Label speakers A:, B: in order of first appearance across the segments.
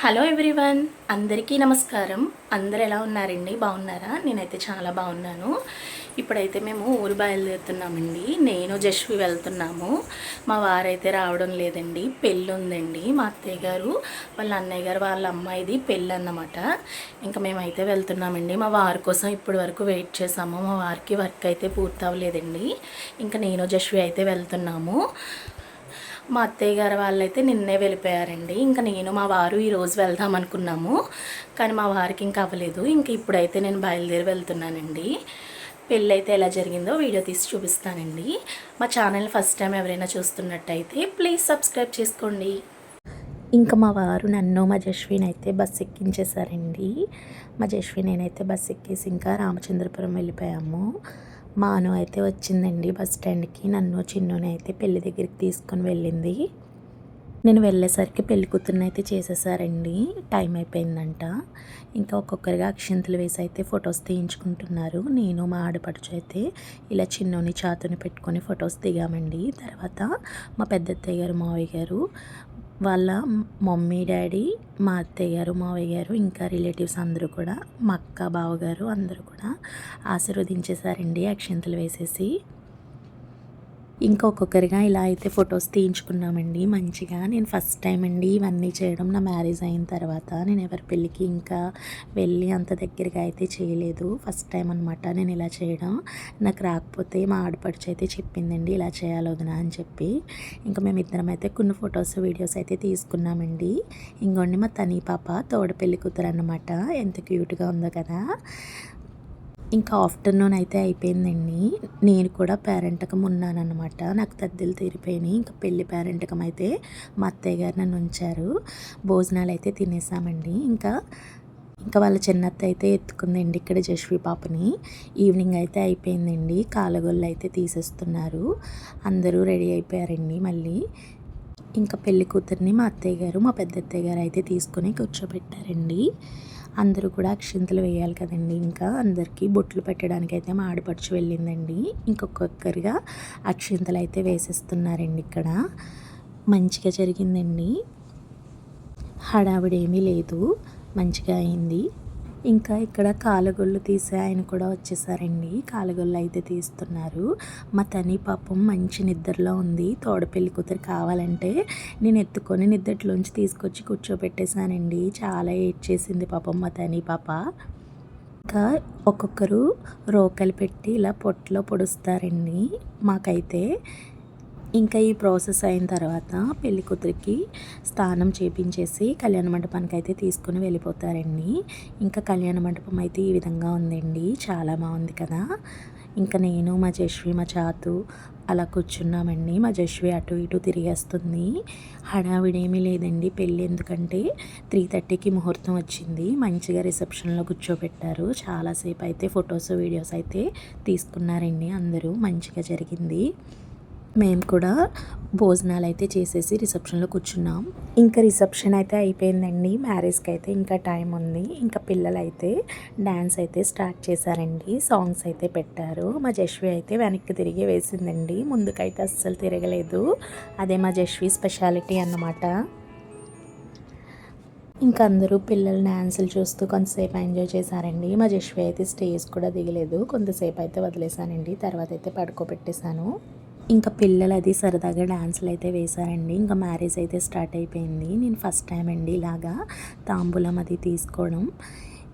A: Hello everyone, అందరికీ నమస్కారం. అందరు ఎలా ఉన్నారండి? బాగున్నారా? నేనైతే చాలా బాగున్నాను. ఇప్పుడైతే మేము ఊరు బయలుదేరుతున్నామండి. నేను జశ్వి వెళ్తున్నాము. మా వారైతే రావడం లేదండి. పెళ్ళి ఉందండి. మా అత్తయ్య గారు వాళ్ళ అన్నయ్య గారు వాళ్ళ అమ్మాయిది పెళ్ళి అన్నమాట. ఇంకా మేమైతే వెళ్తున్నామండి. మా వారి కోసం ఇప్పటి వరకు వెయిట్ చేసాము. మా వారికి వర్క్ అయితే పూర్తి అవ్వలేదండి. ఇంకా నేను జశ్వి అయితే వెళ్తున్నాము. మా అత్తయ్య గారు వాళ్ళైతే నిన్నే వెళ్ళిపోయారండి. ఇంకా నేను మా వారు ఈరోజు వెళ్దాం అనుకున్నాము, కానీ మా వారికి ఇంకా అవ్వలేదు. ఇంక ఇప్పుడైతే నేను బయలుదేరి వెళ్తున్నానండి. పెళ్ళి అయితే ఎలా జరిగిందో వీడియో తీసి చూపిస్తానండి. మా ఛానల్ ఫస్ట్ టైం ఎవరైనా చూస్తున్నట్టయితే ప్లీజ్ సబ్స్క్రైబ్ చేసుకోండి. ఇంకా మా వారు నన్ను మా జశ్విని అయితే బస్సు ఎక్కించేశారండి. మా జశ్వి నేనైతే బస్సు ఎక్కేసి ఇంకా రామచంద్రపురం వెళ్ళిపోయాము. మా అను అయితే వచ్చిందండి బస్ స్టాండ్కి. నన్ను చిన్నుని అయితే పెళ్లి దగ్గరికి తీసుకొని వెళ్ళింది. నేను వెళ్ళేసరికి పెళ్లి కూతుర్ని అయితే చేసేసారండి. టైం అయిపోయిందంట. ఇంకా ఒక్కొక్కరిగా అక్షింతలు వేసి అయితే ఫొటోస్ తీయించుకుంటున్నారు. నేను మా ఆడపడుచు అయితే ఇలా చిన్నుని చాతుని పెట్టుకొని ఫొటోస్ దిగామండి. తర్వాత మా పెద్దత్తయ్య గారు మావయ్య గారు వాళ్ళ మమ్మీ డాడీ, మా అత్తయ్య గారు మావయ్య గారు ఇంకా రిలేటివ్స్ అందరూ కూడా, మా అక్క బావగారు అందరూ కూడా ఆశీర్వదించేశారండి అక్షింతలు వేసేసి. ఇంకా ఒక్కొక్కరిగా ఇలా అయితే ఫొటోస్ తీయించుకున్నామండి మంచిగా. నేను ఫస్ట్ టైం అండి ఇవన్నీ చేయడం. నా మ్యారేజ్ అయిన తర్వాత నేను ఎవరి పెళ్ళికి ఇంకా వెళ్ళి అంత దగ్గరగా అయితే చేయలేదు. ఫస్ట్ టైం అనమాట నేను ఇలా చేయడం. నాకు రాకపోతే మా ఆడపడుచు అయితే చెప్పిందండి ఇలా చేయాలి వదినా అని చెప్పి. ఇంకా మేమిద్దరం అయితే కొన్ని ఫొటోస్ వీడియోస్ అయితే తీసుకున్నామండి. ఇంకోండి మా తని పాప తోడ పెళ్లి కూతురు అన్నమాట. ఎంత క్యూట్గా ఉందో కదా. ఇంకా ఆఫ్టర్నూన్ అయితే అయిపోయిందండి. నేను కూడా పేరెంటకం ఉన్నానన్నమాట. నాకు తద్దిలు తీరిపోయినాయి. ఇంకా పెళ్లి పేరెంటకం అయితే మా అత్తయ్య గారు నన్ను ఉంచారు. భోజనాలు అయితే తినేసామండి. ఇంకా వాళ్ళ చిన్నత్త అయితే ఎత్తుకుందండి ఇక్కడ జశ్వి పాపని. ఈవినింగ్ అయితే అయిపోయిందండి. కాలగొల్లు అయితే తీసేస్తున్నారు. అందరూ రెడీ అయిపోయారండి. మళ్ళీ ఇంకా పెళ్లి కూతుర్ని మా అత్తయ్య గారు మా పెద్ద అత్తయ్య గారు అయితే తీసుకొని కూర్చోబెట్టారండి. అందరూ కూడా అక్షింతలు వేయాలి కదండి. ఇంకా అందరికీ బొట్లు పెట్టడానికి అయితే మా ఆడపడుచు వెళ్ళిందండి. ఇంకొకరిగా అక్షింతలు అయితే వేసేస్తున్నారండి. ఇక్కడ మంచిగా జరిగిందండి. హడావిడి ఏమీ లేదు, మంచిగా అయింది. ఇంకా ఇక్కడ కాలగొల్లు తీసే ఆయన కూడా వచ్చేసారండి. కాలగొల్లు అయితే తీస్తున్నారు. మా తని పాపం మంచి నిద్రలో ఉంది. తోడపెళ్లి కూతురు కావాలంటే నేను ఎత్తుకొని నిద్రలోంచి తీసుకొచ్చి కూర్చోబెట్టేశానండి. చాలా ఏడ్చేసింది పాపం మా తని పాప. ఇంకా ఒక్కొక్కరు రోకలు పెట్టి ఇలా పొట్టులో పొడుస్తారండి. మాకైతే ఇంకా ఈ ప్రాసెస్ అయిన తర్వాత పెళ్లి కూతురికి స్నానం చేపించేసి కళ్యాణ మండపానికి అయితే తీసుకుని వెళ్ళిపోతారండి. ఇంకా కళ్యాణ మండపం అయితే ఈ విధంగా ఉందండి. చాలా బాగుంది కదా. ఇంకా నేను మా జశ్వి మా చాతు అలా కూర్చున్నామండి. మా జశ్వి అటు ఇటు తిరిగేస్తుంది. హడావిడేమీ లేదండి పెళ్ళి, ఎందుకంటే 3:30కి ముహూర్తం వచ్చింది. మంచిగా రిసెప్షన్లో కూర్చోబెట్టారు. చాలాసేపు అయితే ఫొటోస్ వీడియోస్ అయితే తీసుకున్నారండి. అందరూ మంచిగా జరిగింది. మేము కూడా భోజనాలు అయితే చేసేసి రిసెప్షన్లో కూర్చున్నాం. ఇంకా రిసెప్షన్ అయితే అయిపోయిందండి. మ్యారేజ్కి అయితే ఇంకా టైం ఉంది. ఇంకా పిల్లలు అయితే డ్యాన్స్ అయితే స్టార్ట్ చేశారండి. సాంగ్స్ అయితే పెట్టారు. మా జశ్వి అయితే వెనక్కి తిరిగి వేసిందండి. ముందుకైతే అస్సలు తిరగలేదు. అదే మా జశ్వి స్పెషాలిటీ అన్నమాట. ఇంకా అందరూ పిల్లలు డ్యాన్సులు చూస్తూ కొంతసేపు ఎంజాయ్ చేశారండి. మా జశ్వి అయితే స్టేజ్ కూడా దిగలేదు. కొంతసేపు అయితే వదిలేశానండి. తర్వాత అయితే పడుకోబెట్టేశాను. ఇంకా పిల్లలు అది సరదాగా డాన్సులు అయితే వేశారండి. ఇంకా మ్యారేజ్ అయితే స్టార్ట్ అయిపోయింది. నేను ఫస్ట్ టైం అండి ఇలాగా తాంబూలం అది తీసుకోవడం.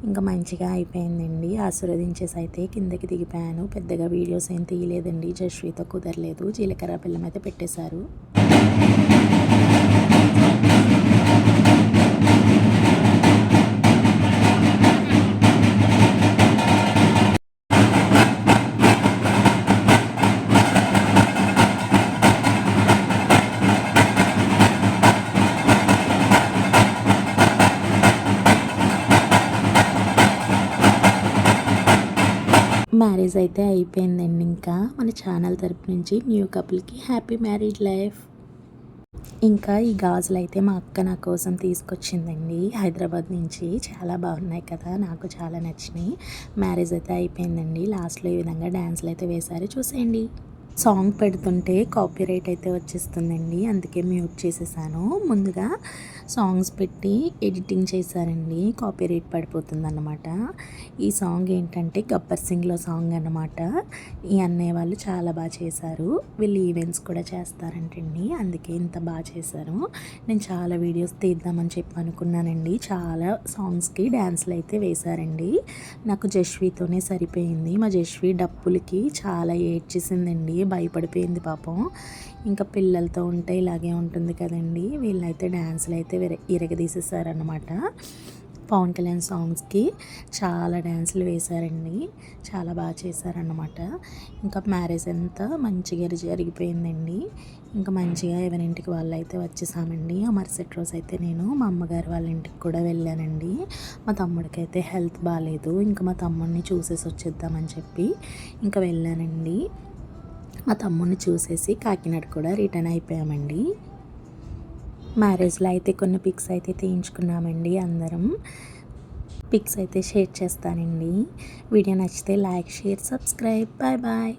A: ఇంకా మంచిగా అయిపోయిందండి. ఆశీర్వదించేసి అయితే కిందకి దిగిపోయాను. పెద్దగా వీడియోస్ ఏం తీయలేదండి. జశ్వితో కుదరలేదు. జీలకర్ర బెల్లం అయితే పెట్టేశారు. మ్యారేజ్ అయితే అయిపోయిందండి. ఇంకా మన ఛానల్ తరపు నుంచి న్యూ కపుల్కి హ్యాపీ మ్యారీడ్ లైఫ్. ఇంకా ఈ గాజులు అయితే మా అక్క నా కోసం తీసుకొచ్చిందండి హైదరాబాద్ నుంచి. చాలా బాగున్నాయి కదా, నాకు చాలా నచ్చినాయి. మ్యారేజ్ అయితే అయిపోయిందండి. లాస్ట్లో ఈ విధంగా డ్యాన్స్లు అయితే వేశారు, చూసేయండి. సాంగ్ పెడుతుంటే కాపీరైట్ అయితే వచ్చేస్తుందండి, అందుకే మ్యూట్ చేసేసాను. ముందుగా సాంగ్స్ పెట్టి ఎడిటింగ్ చేశానండి, కాపీరైట్ పడిపోతుంది అన్నమాట. ఈ సాంగ్ ఏంటంటే గబ్బర్ సింగ్లో సాంగ్ అన్నమాట. ఈ అన్నయ్య వాళ్ళు చాలా బాగా చేశారు. వీళ్ళు ఈవెంట్స్ కూడా చేస్తారంటండి, అందుకే ఇంత బాగా చేశారు. నేను చాలా వీడియోస్ తీద్దామని చెప్పి అనుకున్నానండి. చాలా సాంగ్స్కి డ్యాన్స్లు అయితే వేశారండి. నాకు జస్వితోనే సరిపోయింది. మా జస్వి డప్పులకి చాలా ఏడ్చేసిందండి, భయపడిపోయింది పాపం. ఇంకా పిల్లలతో ఉంటే ఇలాగే ఉంటుంది కదండి. వీళ్ళైతే డ్యాన్సులు అయితే ఇరగదీసేసారనమాట. పవన్ కళ్యాణ్ సాంగ్స్కి చాలా డ్యాన్సులు వేశారండి, చాలా బాగా చేశారన్నమాట. ఇంకా మ్యారేజ్ అంతా మంచిగా జరిగిపోయిందండి. ఇంకా మంచిగా ఎవరింటికి వాళ్ళు అయితే వచ్చేసామండి. ఆ మరుసటి రోజు అయితే నేను మా అమ్మగారు వాళ్ళ ఇంటికి కూడా వెళ్ళానండి. మా తమ్ముడికి అయితే హెల్త్ బాగాలేదు, ఇంకా మా తమ్ముడిని చూసేసి వచ్చేద్దామని చెప్పి ఇంకా వెళ్ళానండి. మా తమ్ముడిని చూసేసి కాకినాడ కూడా రిటర్న్ అయిపోయామండి. మ్యారేజ్లో అయితే కొన్ని పిక్స్ అయితే తీయించుకున్నామండి అందరం. పిక్స్ అయితే షేర్ చేస్తానండి. వీడియో నచ్చితే like, share, subscribe. Bye bye.